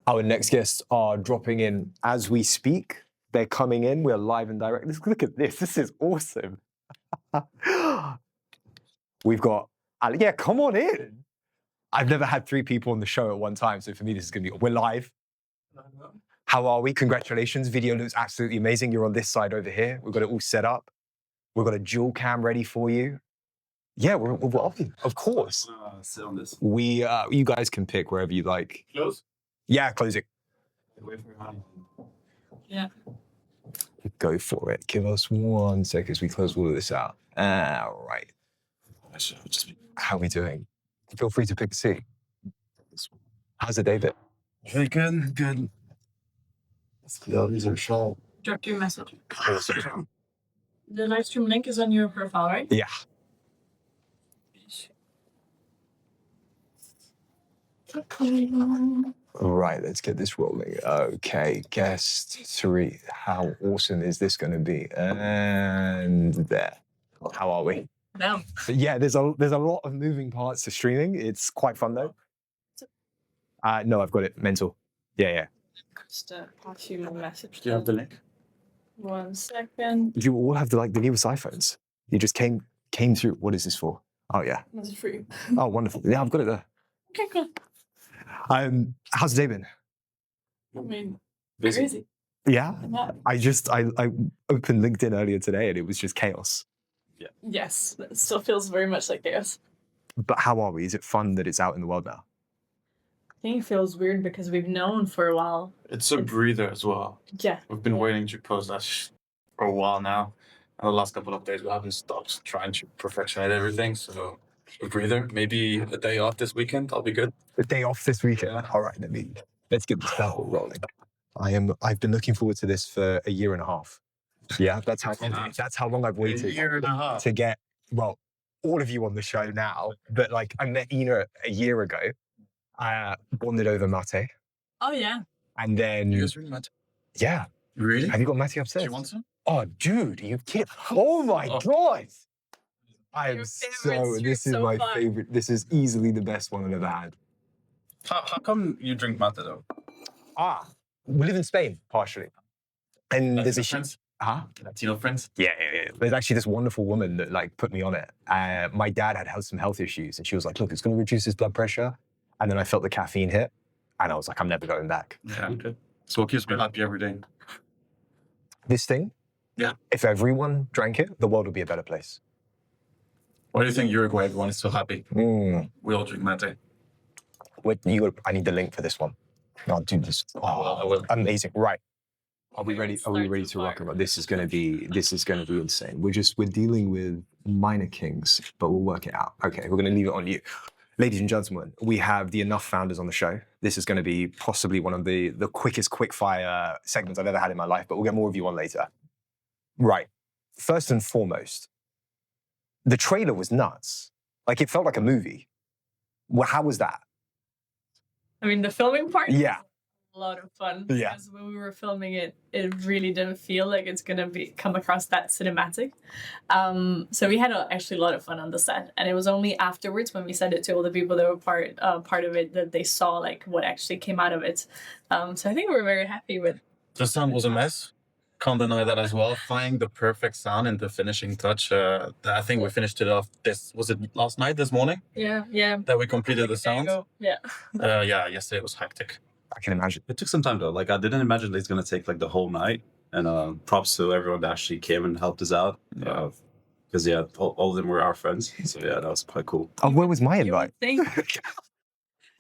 Our next guests are dropping in as we speak. They're coming in. We're live and direct. Look at this. This is awesome. We've got, yeah, come on in. I've never had 3 people on the show at one time. So for me, this is going to be, we're live. How are we? Congratulations. Video looks absolutely amazing. You're on this side over here. We've got it all set up. We've got a dual cam ready for you. Yeah, we're of course. Sit on this. You guys can pick wherever you like. Close? Yeah, close it. Wait for your hand. Yeah. Go for it. Give us 1 second as we close all of this out. All right. How are we doing? Feel free to pick a seat. How's the day been? Very good, good. Yeah, these are sharp. Dropped you a message. Awesome. The live stream link is on your profile, right? Yeah. All right, let's get this rolling. Okay, guest 3. How awesome is this going to be? And there. How are we? No. Yeah, there's a lot of moving parts to streaming. It's quite fun though. No, I've got it. Mental. Yeah. Just pass you my message. Do you have the link? 1 second. You all have the newest iPhones. You just came through. What is this for? Oh yeah. This is for you. Oh, wonderful. Yeah, I've got it there. Okay, cool. How's the day been? I mean, Busy. crazy. Yeah. Yeah. I opened LinkedIn earlier today and it was just chaos. Yes, it still feels very much like chaos. But how are we? Is it fun that it's out in the world now? I think it feels weird because we've known for a while. It's a breather as well. Yeah. We've been waiting to post that for a while now. And the last couple of days, we haven't stopped trying to perfectionate everything. So a breather, maybe a day off this weekend. I'll be good. A day off this weekend. Yeah. All right, let's get this ball rolling. I've been looking forward to this for a year and a half. Yeah, that's how long I've waited A year and a half. to get, well, all of you on the show now, but like I met eNOugh a year ago. I bonded over mate. Oh, yeah. And then, You guys really mate? yeah. Really? Have you got mate Do upstairs? you want some? Oh, dude, you kidding? Oh my God. I am Your so, favorites, this you're is so my fun. favorite. This is easily the best one I've ever had. How come you drink mate though? We live in Spain, partially. And there's a friends? Huh? Latino friends? Yeah. There's actually this wonderful woman that like put me on it. My dad had some health issues and she was like, look, it's going to reduce his blood pressure. And then I felt the caffeine hit and I was like, I'm never going back. Yeah. Okay. So what keeps me happy every day? This thing, Yeah. if everyone drank it, the world would be a better place. Why do you think Uruguay everyone is so happy? Mm. We all drink mate. I need the link for this one. I'll do this. I will. Amazing. Right. Are we ready to rock and roll? This is gonna be insane. We're dealing with minor kings, but we'll work it out. Okay, we're gonna leave it on you. Ladies and gentlemen, we have the eNOugh founders on the show. This is gonna be possibly one of the quickest quickfire segments I've ever had in my life, but we'll get more of you on later. Right. First and foremost, the trailer was nuts. Like it felt like a movie. Well, how was that? I mean, the filming part Yeah. was a lot of fun. Yeah. Because when we were filming it, it really didn't feel like it's going to come across that cinematic. So we had actually a lot of fun on the set. And it was only afterwards when we said it to all the people that were part of it that they saw like what actually came out of it. So I think we're very happy with. The sound was a mess. Can't deny that as well. Finding the perfect sound and the finishing touch. I think we finished it off. Was it last night, this morning? Yeah. That we completed the sound. Yeah. Yeah, yesterday was hectic. I can imagine. It took some time though. Like I didn't imagine that it's gonna take like the whole night. And props to everyone that actually came and helped us out. Because all of them were our friends. So yeah, that was quite cool. Oh, where was my invite?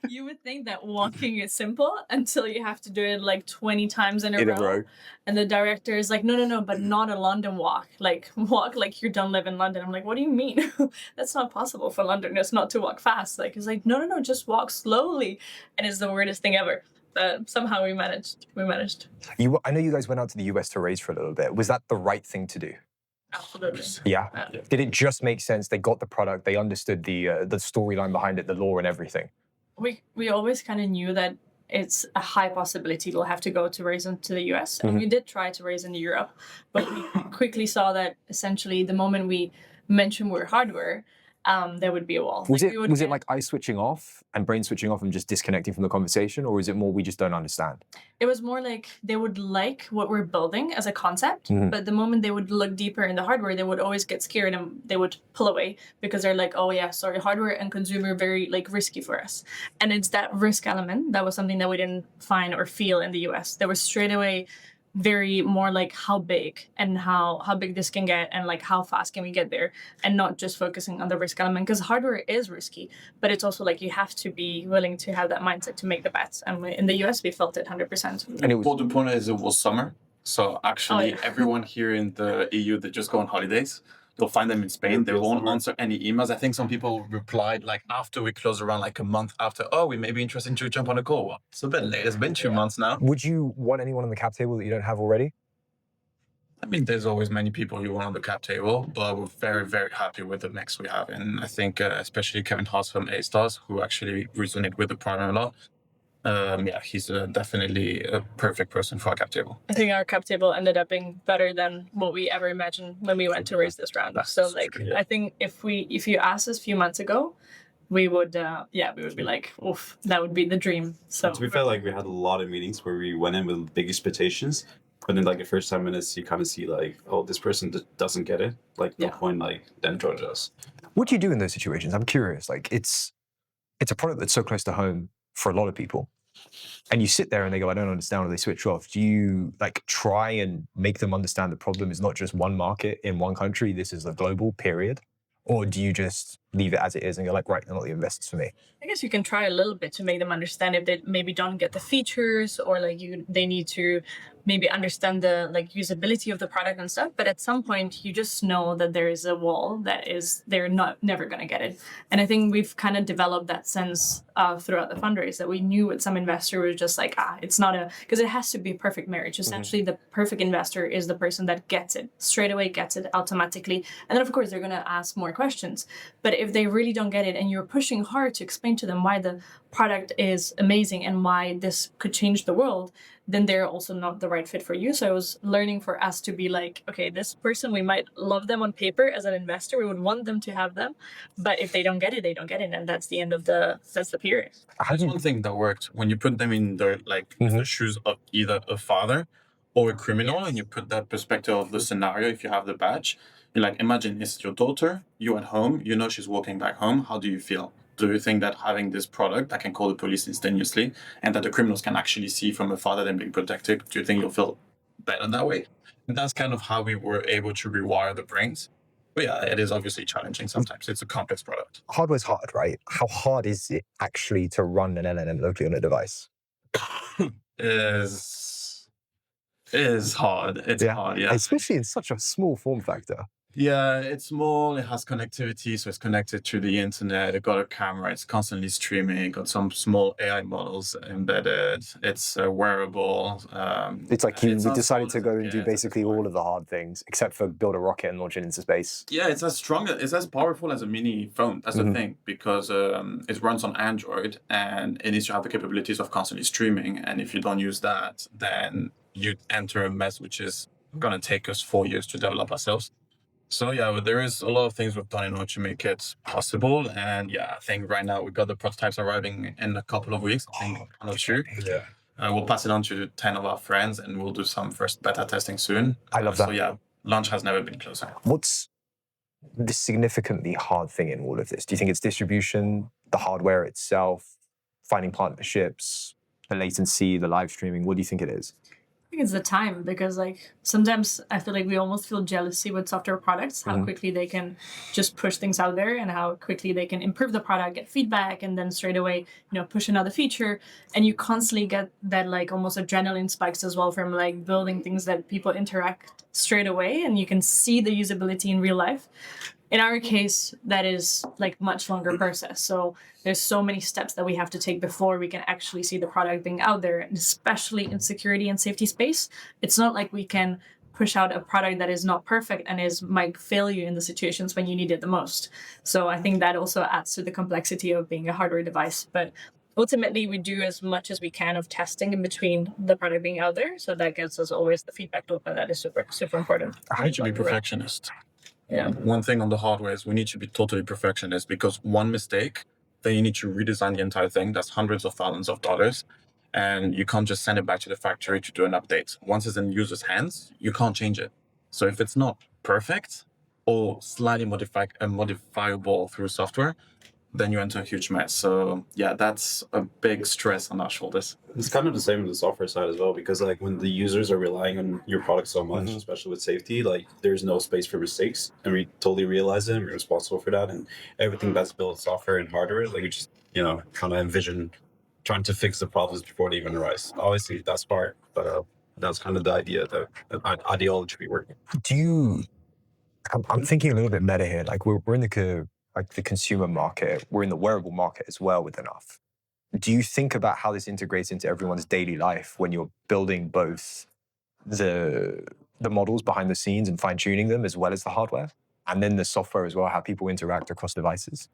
You would think that walking is simple until you have to do it like 20 times in a row. And the director is like, no, but not a London walk. Like walk like you don't live in London. I'm like, what do you mean? That's not possible for Londoners not to walk fast. Like, it's like, no, just walk slowly. And it's the weirdest thing ever. But somehow we managed. I know you guys went out to the US to race for a little bit. Was that the right thing to do? Absolutely. Yeah. Did it just make sense? They got the product. They understood the storyline behind it, the lore and everything. We always kind of knew that it's a high possibility we'll have to go to race into the US. And we did try to race in Europe, but we quickly saw that essentially the moment we mentioned we're hardware, there would be a wall. Was Like, we would it get- like eye switching off and brain switching off and just disconnecting from the conversation, or is it more we just don't understand? It was more like they would like what we're building as a concept, Mhm. but the moment they would look deeper in the hardware, they would always get scared and they would pull away because they're like, oh yeah, sorry, hardware and consumer very like risky for us. And it's that risk element that was something that we didn't find or feel in the US. There was straight away very more like how big and how big this can get and like how fast can we get there, and not just focusing on the risk element, because hardware is risky, but it's also like you have to be willing to have that mindset to make the bets. And in the US we felt it 100%. And it was Well, the point is it was summer. So actually, Oh, yeah. everyone here in the EU that just go on holidays, they'll find them in Spain. They won't answer any emails. I think some people replied like after we closed around like a month after, oh, we may be interested to jump on a call. Well, it's a bit late. It's been 2 months now. Would you want anyone on the cap table that you don't have already? I mean, there's always many people you want on the cap table, but we're very, very happy with the mix we have. And I think especially Kevin Haas from A-Stars, who actually resonate with the partner a lot. Yeah, he's definitely a perfect person for our cap table. I think our cap table ended up being better than what we ever imagined when we went to raise this round. So like, true, yeah. I think if you asked us a few months ago, we would be like, oof, that would be the dream. So To be fair, like we had a lot of meetings where we went in with big expectations, but in like the first 10 minutes, you kind of see like, oh, this person doesn't get it. Like no Yeah. point like then join us. What do you do in those situations? I'm curious. Like it's a product that's so close to home for a lot of people. And you sit there and they go, I don't understand, or they switch off. Do you like try and make them understand the problem is not just one market in one country, this is a global period? Or do you just leave it as it is and you're like, right, they're not the investors for me? I guess you can try a little bit to make them understand if they maybe don't get the features, or like they need to maybe understand the like usability of the product and stuff. But at some point you just know that there is a wall that is they're never gonna get it. And I think we've kind of developed that sense throughout the fundraise, that we knew with some investor was just like, it's not because it has to be a perfect marriage. Essentially the perfect investor is the person that gets it straight away, gets it automatically. And then of course they're gonna ask more questions. But if they really don't get it and you're pushing hard to explain to them why the product is amazing and why this could change the world, then they're also not the right fit for you. So I was learning for us to be like, okay, this person, we might love them on paper as an investor, we would want them to have them, but if they don't get it, they don't get it, and that's the end of the period. There's one thing that worked when you put them in the the shoes of either a father or a criminal, and you put that perspective of the scenario. If you have the badge, you're like, imagine it's your daughter, you at home, you know she's walking back home. How do you feel? Do you think that having this product that can call the police instantaneously and that the criminals can actually see from a father them being protected, do you think you'll feel better that way? And that's kind of how we were able to rewire the brains. But yeah, it is obviously challenging sometimes. It's a complex product. Hardware's hard, right? How hard is it actually to run an LLM locally on a device? Is hard. It's hard, yeah. Especially in such a small form factor. Yeah, it's small. It has connectivity, so it's connected to the internet. It got a camera. It's constantly streaming. Got some small AI models embedded. It's a wearable. It's like we not decided to small, go and yeah, do it's basically all of the hard things, except for build a rocket and launch it into space. Yeah, it's as powerful as a mini phone. That's the thing, because it runs on Android and it needs to have the capabilities of constantly streaming. And if you don't use that, then you enter a mess which is going to take us 4 years to develop ourselves. So yeah, but there is a lot of things we've done in order to make it possible. And yeah, I think right now we've got the prototypes arriving in a couple of weeks. I think I'm not sure. Yeah. We'll pass it on to 10 of our friends and we'll do some first beta testing soon. I love that. So yeah, launch has never been closer. What's the significantly hard thing in all of this? Do you think it's distribution, the hardware itself, finding partnerships, the latency, the live streaming? What do you think it is? I think it's the time, because like sometimes I feel like we almost feel jealousy with software products, how quickly they can just push things out there and how quickly they can improve the product, get feedback, and then straight away, push another feature. And you constantly get that like almost adrenaline spikes as well from like building things that people interact straight away and you can see the usability in real life. In our case, that is like much longer process. So there's so many steps that we have to take before we can actually see the product being out there, and especially in security and safety space. It's not like we can push out a product that is not perfect and might fail you in the situations when you need it the most. So I think that also adds to the complexity of being a hardware device. But ultimately, we do as much as we can of testing in between the product being out there. So that gives us always the feedback loop, and that is super, super important. I need to be perfectionist. Yeah. One thing on the hardware is we need to be totally perfectionist, because one mistake, then you need to redesign the entire thing. That's hundreds of thousands of dollars. And you can't just send it back to the factory to do an update. Once it's in users' hands, you can't change it. So if it's not perfect or slightly modifiable through software, then you enter a huge mess. So yeah, that's a big stress on our shoulders. It's kind of the same on the software side as well, because like when the users are relying on your product so much, especially with safety, like there's no space for mistakes, and we totally realize it, and we're responsible for that. And everything that's built software and hardware, like we just kind of envision trying to fix the problems before they even arise. Obviously, that's part, but that's kind of the idea, the ideology we work with. Do you? I'm thinking a little bit meta here. Like we're in the consumer market. We're in the wearable market as well with eNOugh. Do you think about how this integrates into everyone's daily life when you're building both the models behind the scenes and fine tuning them as well as the hardware, and then the software as well, how people interact across devices?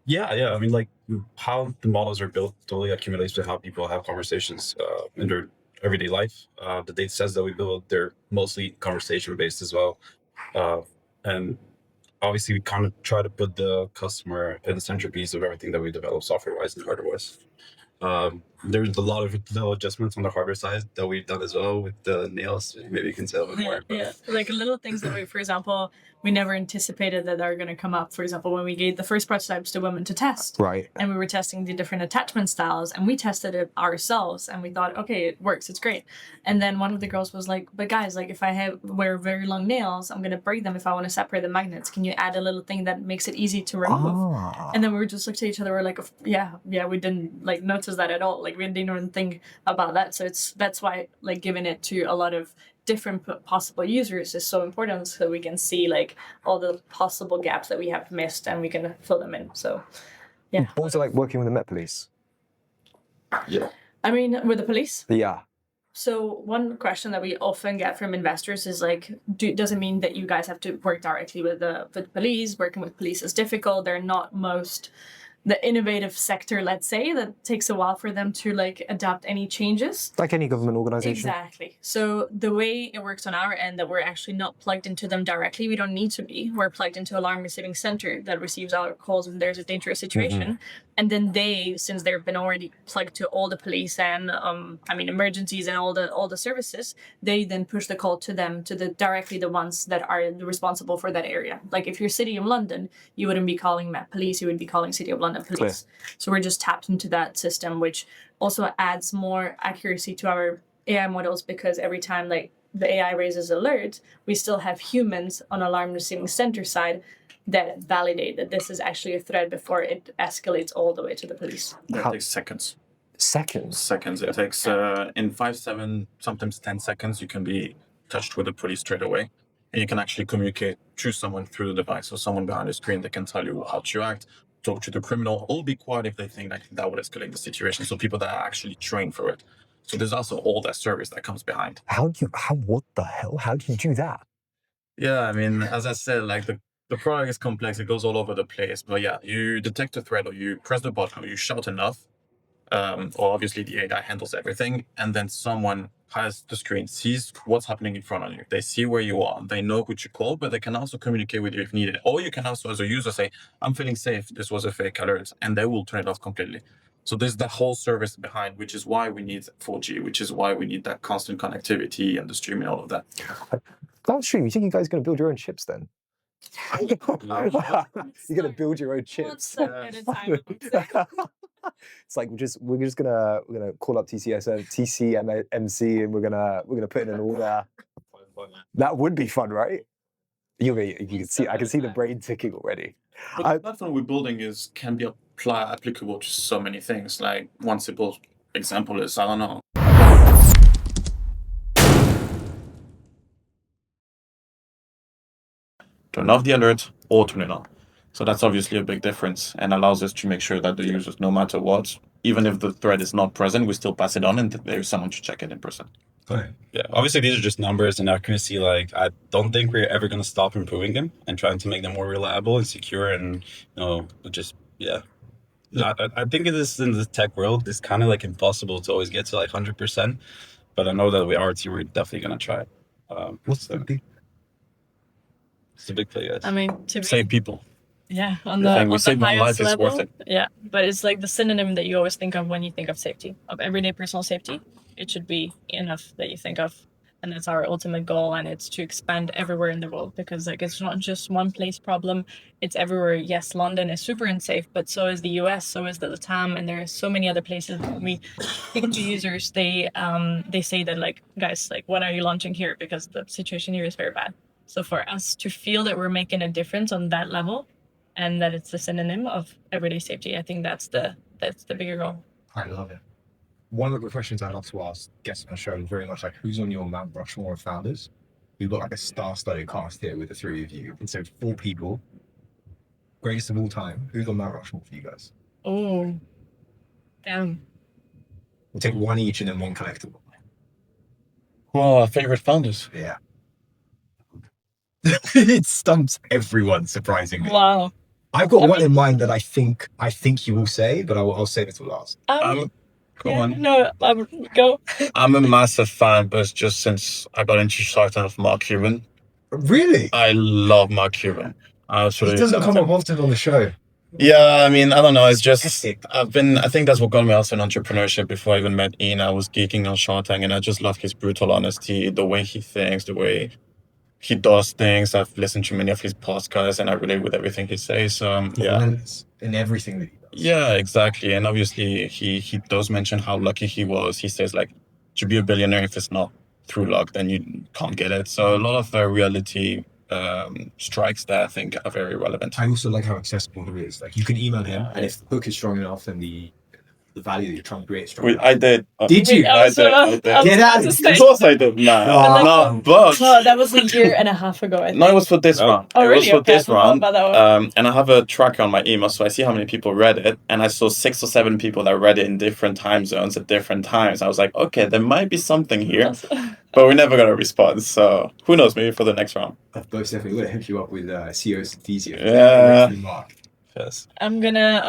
Yeah. I mean, like how the models are built totally accumulates to how people have conversations in their everyday life. The data sets that we build, they're mostly conversation based as well, and obviously we kind of try to put the customer in the centerpiece of everything that we develop software wise and hardware wise. There's a lot of little adjustments on the hardware side that we've done as well with the nails. Maybe you can tell a bit more. Yeah, like little things that we, for example, we never anticipated that are going to come up. For example, when we gave the first prototypes to women to test, Right. and we were testing the different attachment styles, and we tested it ourselves, and we thought, okay, it works, it's great. And then one of the girls was like, but guys, like if I wear very long nails, I'm going to break them if I want to separate the magnets. Can you add a little thing that makes it easy to remove? And then we were just looked at each other, we're like, yeah, we didn't like notice that at all. Like we didn't even think about that. So that's why like giving it to a lot of different possible users is so important, so we can see like all the possible gaps that we have missed and we can fill them in. So yeah. What was it like working with the Met Police? Yeah. I mean, with the police? Yeah. So one question that we often get from investors is like, does it mean that you guys have to work directly with the police? Working with police is difficult. They're not the innovative sector, let's say, that takes a while for them to like adapt any changes. Like any government organization. Exactly. So the way it works on our end, that we're actually not plugged into them directly. We don't need to be. We're plugged into alarm receiving center that receives our calls when there's a dangerous situation. And then they, since they've been already plugged to all the police and emergencies and all the services, they then push the call to them, to directly the ones that are responsible for that area. Like if you're City of London, you wouldn't be calling Met Police, you would be calling City of London Police. Clear. So we're just tapped into that system, which also adds more accuracy to our AI models, because every time like the AI raises alert, we still have humans on alarm receiving center side that validate that this is actually a threat before it escalates all the way to the police. It takes seconds. Seconds? It takes in 5, 7, sometimes 10 seconds, you can be touched with the police straight away. And you can actually communicate to someone through the device, or someone behind the screen that can tell you how to act, talk to the criminal, or be quiet if they think that would escalate the situation. So people that are actually trained for it. So there's also all that service that comes behind. What the hell? How do you do that? Yeah, I mean, as I said, like the product is complex. It goes all over the place. But yeah, you detect a threat, or you press the button, or you shout enough, or obviously the AI handles everything, and then someone has the screen, sees what's happening in front of you. They see where you are. They know who to call, but they can also communicate with you if needed. Or you can also, as a user, say, I'm feeling safe. This was a fake alert, and they will turn it off completely. So there's the whole service behind, which is why we need 4G, which is why we need that constant connectivity and the streaming, all of that. Downstream, you think you guys are going to build your own chips then? You're going to build your own chips. One step at a time. It's like we're just gonna call up TCMC and we're gonna put in an order. That would be fun, right? You can see, I can see the brain ticking already. But the platform we're building can be applicable to so many things. Like one simple example is, I don't know, turn off the alert or turn it on. So that's obviously a big difference, and allows us to make sure that the users, no matter what, even if the threat is not present, we still pass it on, and there's someone to check it in person. Okay. Yeah, obviously these are just numbers and accuracy. Like I don't think we're ever going to stop improving them and trying to make them more reliable and secure, and just I think it is, in the tech world, it's kind of like impossible to always get to like 100%, but I know that with our team we're definitely going to try. It's a big play, guys. I mean, to be Save people. yeah, on The the thing, we on the save one highest life, it's level, worth it. yeah. But it's like the synonym that you always think of when you think of safety, of everyday personal safety. It should be enough that you think of, and that's our ultimate goal. And it's to expand everywhere in the world, because like it's not just one place problem; it's everywhere. Yes, London is super unsafe, but so is the US, so is the Latam, and there are so many other places. We speaking to users, they say that like, guys, like, when are you launching here? Because the situation here is very bad. So for us to feel that we're making a difference on that level, and that it's the synonym of everyday safety, I think that's the bigger goal. I love it. One of the questions I'd love to ask guests on the show is very much like, who's on your Mount Rushmore of founders? We've got like a star-studded cast here with the three of you. And so 4 people, greatest of all time. Who's on Mount Rushmore for you guys? Oh, damn. We'll take one each and then one collectible. Who are our favorite founders? Yeah. It stumps everyone, surprisingly. Wow. I've got one in mind that I think you will say, but I'll save it till last. Go on. No, go. I'm a massive fan, but it's just since I got into Shark Tank of Mark Cuban. Really? I love Mark Cuban. He doesn't come up often on the show. Yeah, I mean, I don't know. It's just Fantastic. I think that's what got me out in entrepreneurship. Before I even met Ian, I was geeking on Shark Tank, and I just love his brutal honesty, the way he thinks, the way he does things. I've listened to many of his podcasts, and I relate with everything he says. So yeah, Relentless in everything that he does. yeah, exactly. And obviously, he does mention how lucky he was. He says like, to be a billionaire, if it's not through luck, then you can't get it. So a lot of reality strikes that I think are very relevant. I also like how accessible he is. Like, you can email him, and if the hook is strong enough, then the value that you're trying to create is strong enough. I did. Did you? I did. Get out of here. Of course I did. No, but No, that was a year and a half ago. I think. no, it was for this round. Oh, It really? was for Okay, this I forgot round. about that one. And I have a tracker on my email, so I see how many people read it, and I saw 6 or 7 people that read it in different time zones at different times. I was like, okay, there might be something here, but we never got a response. So who knows? Maybe for the next round. I've most definitely going to hook you up with CEO Synthesia. Yeah. Mark. Yes. On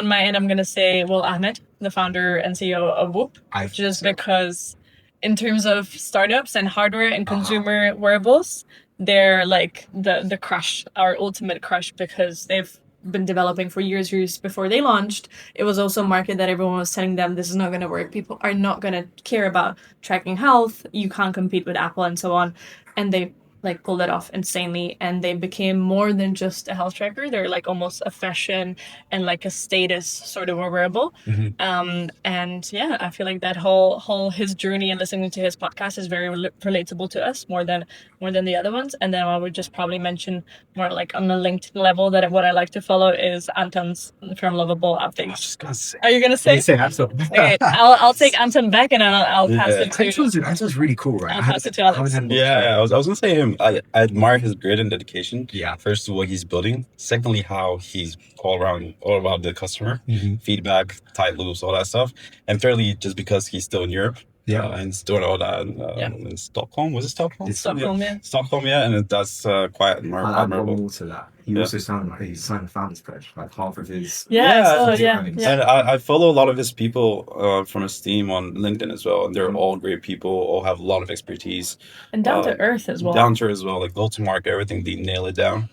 my end, I'm gonna say Will Ahmed, the founder and CEO of Whoop, just because in terms of startups and hardware and consumer wearables, they're like the crush, our ultimate crush, because they've been developing for years before they launched. It was also a market that everyone was telling them this is not going to work. People are not going to care about tracking health. You can't compete with Apple and so on. And they like pulled it off insanely, and they became more than just a health tracker. They're like almost a fashion and like a status sort of a wearable. And yeah, I feel like that whole his journey and listening to his podcast is very relatable to us more than the other ones. And then I would just probably mention more like on the LinkedIn level that what I like to follow is Anton's from Lovable updates. Are you gonna say? Anton. Okay, I'll take Anton back, and I'll pass it to. Anton's really cool, right? I'll pass it to Alex. Yeah, I was gonna say him. I admire his grit and dedication. Yeah. First, what he's building. Secondly, how he's all about the customer, feedback, tight loops, all that stuff. And thirdly, just because he's still in Europe. Yeah. And he's doing all that in Stockholm. Was it Stockholm? It's Stockholm, yeah. Stockholm, yeah. And that's quite admirable. More to that. He also signed a founder's pledge, like half of his. Yeah. And I follow a lot of his people from his team on LinkedIn as well, and they're all great people, all have a lot of expertise. And down to earth as well. Down to earth as well, like go to market, everything, they nail it down.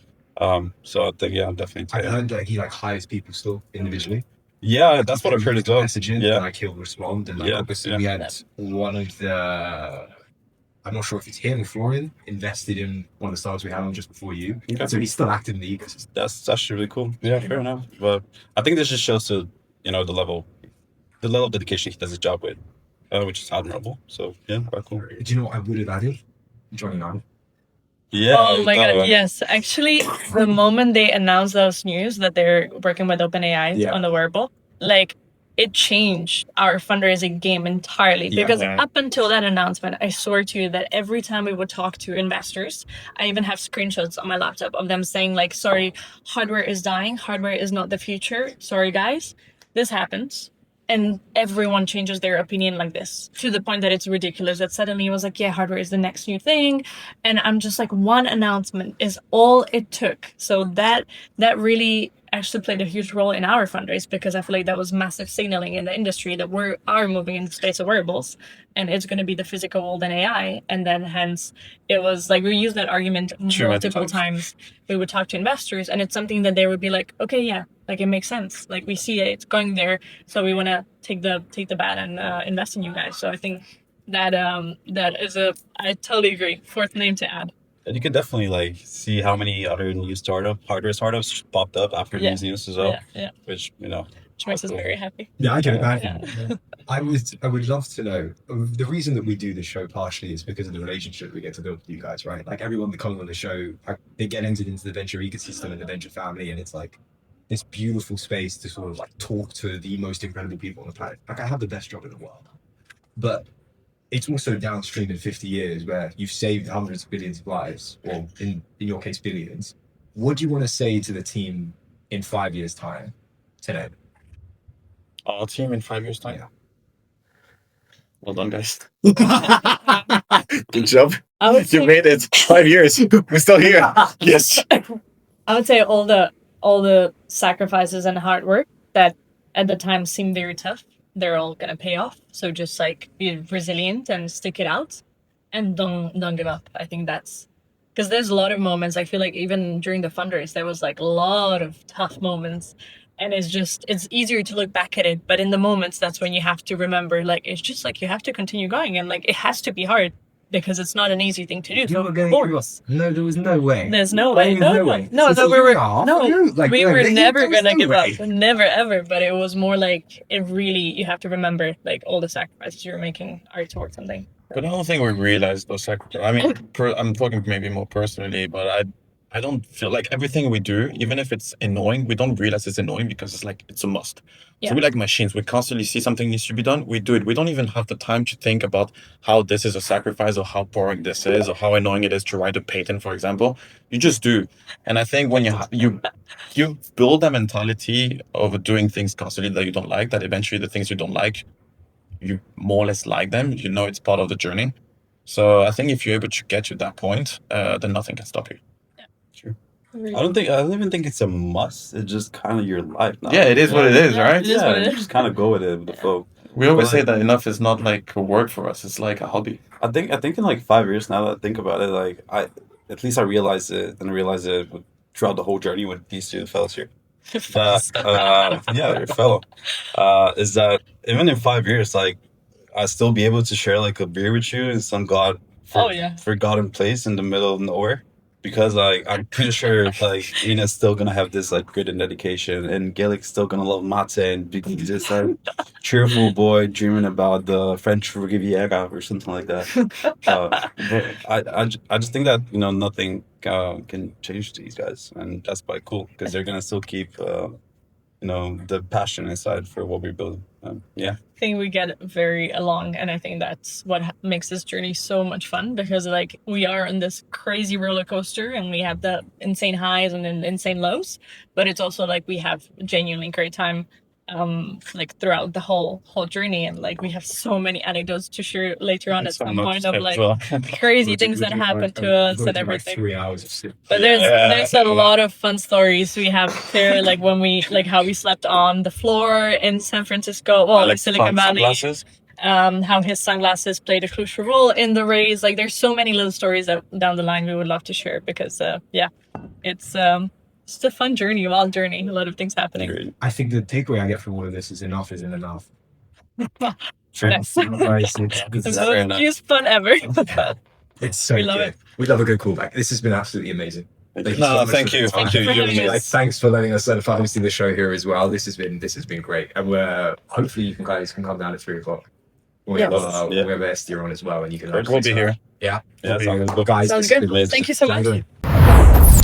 So I think, definitely. I heard that he like hires people still individually. Yeah, that's what I've heard as well. Messaging, Yeah. and like he'll respond, and like obviously we had one of the. I'm not sure if it's him or Florian invested in one of the startups we had on just before you. Okay. So he's still active in the ecosystem. That's actually really cool. Yeah, fair enough. But I think this just shows the level of dedication he does his job with, which is admirable. So yeah, quite cool. Do you know what I would have added? Johnny Nine. Yeah. Oh my god, yes. Actually, the moment they announced those news that they're working with OpenAI on the wearable, like, it changed our fundraising game entirely. Because up until that announcement, I swear to you that every time we would talk to investors, I even have screenshots on my laptop of them saying like, sorry, hardware is dying. Hardware is not the future. Sorry, guys. This happens. and everyone changes their opinion like this to the point that it's ridiculous, that suddenly it was like, yeah, hardware is the next new thing. And I'm just like, one announcement is all it took. So that really actually played a huge role in our fundraise, because I feel like that was massive signaling in the industry that we are moving in the space of wearables, and it's going to be the physical world and AI. And then hence it was like, we used that argument multiple times. We would talk to investors, and it's something that they would be like, okay, yeah, like it makes sense, like we see it, it's going there, so we want to take the bat and invest in you guys. So I think that that is I totally agree, fourth name to add. And you can definitely like see how many other new hardware startups popped up after these news as well. Yeah. Which Which makes us very happy. Yeah, I can imagine. I would love to know. The reason that we do this show partially is because of the relationship we get to build with you guys, right? Like everyone that comes on the show, they get entered into the venture ecosystem and the venture family, and it's like this beautiful space to sort of like talk to the most incredible people on the planet. Like I have the best job in the world, but it's also downstream in 50 years where you've saved hundreds of billions of lives, or in your case, billions. What do you want to say to the team in 5 years' time today? Our team in 5 years' time? Yeah. Well done, guys. Good job. You made it. 5 years. We're still here. Yes. I would say all the sacrifices and hard work that at the time seemed very tough, they're all gonna pay off. So just like be resilient and stick it out, and don't give up. I think that's because there's a lot of moments. I feel like even during the fundraise, there was like a lot of tough moments, and it's easier to look back at it. But in the moments, that's when you have to remember, like it's just like you have to continue going, and like it has to be hard. Because it's not an easy thing to do. You So were of going course. No, there was no way. There's no way. No way. No, So we were like, we were never there was gonna no give way. up. Never ever. But it was more like it really, you have to remember like all the sacrifices you're making are towards something. But I don't think we realized those sacrifices. I mean, I'm talking maybe more personally, but I don't feel like everything we do, even if it's annoying, we don't realize it's annoying because it's like it's a must. Yeah. So we like machines. We constantly see something needs to be done. We do it. We don't even have the time to think about how this is a sacrifice, or how boring this is, or how annoying it is to write a patent, for example. You just do. And I think when you build a mentality of doing things constantly that you don't like, that eventually the things you don't like, you more or less like them. You know it's part of the journey. So I think if you're able to get to that point, then nothing can stop you. I don't even think it's a must. It's just kind of your life now. Yeah, it is what it is, Yeah, right? it is what it You is. just kind of go with it with the flow. We always But, say like, that eNOugh is not like a work for us. It's like a hobby. I think in like 5 years now that I think about it, like at least I realized it, and realized it throughout the whole journey with these two fellows here. Yeah, your fellow. Is that even in 5 years, like I still be able to share like a beer with you in some forgotten place in the middle of nowhere, because like I'm pretty sure like Ina's still gonna have this like grit and dedication, and Gaelic's still gonna love mate and be just like cheerful boy dreaming about the French Riviera or something like that. I just think that nothing can change these guys, and that's quite cool because they're gonna still keep the passion inside for what we're building. Yeah. I think we get very along, and I think that's what makes this journey so much fun, because like we are on this crazy roller coaster and we have the insane highs and then insane lows, but it's also like we have genuinely great time like throughout the whole journey, and like we have so many anecdotes to share later on at some point of like crazy things that happened to us and everything. 3 hours of sleep. But there's a lot of fun stories we have there, like when we how we slept on the floor in San Francisco, well, Silicon Valley. How his sunglasses played a crucial role in the race. Like there's so many little stories that down the line we would love to share, because it's a fun journey, a wild journey, a lot of things happening. Great. I think the takeaway I get from all of this is enough isn't enough. Nice. Very The most fun ever. It's so We love good. it. We love a good callback. This has been absolutely amazing. Thank you so No, much thank for you. the time. Thank you. Thank you for having us. Thanks for letting us hosting the show here as well. This has been great, and we're hopefully you guys can come down at 3 o'clock. We have Estia on as well, and you can. We'll be here. Yeah. Yeah, sounds good. Guys, Sounds this has good. been Thank you so much. amazing.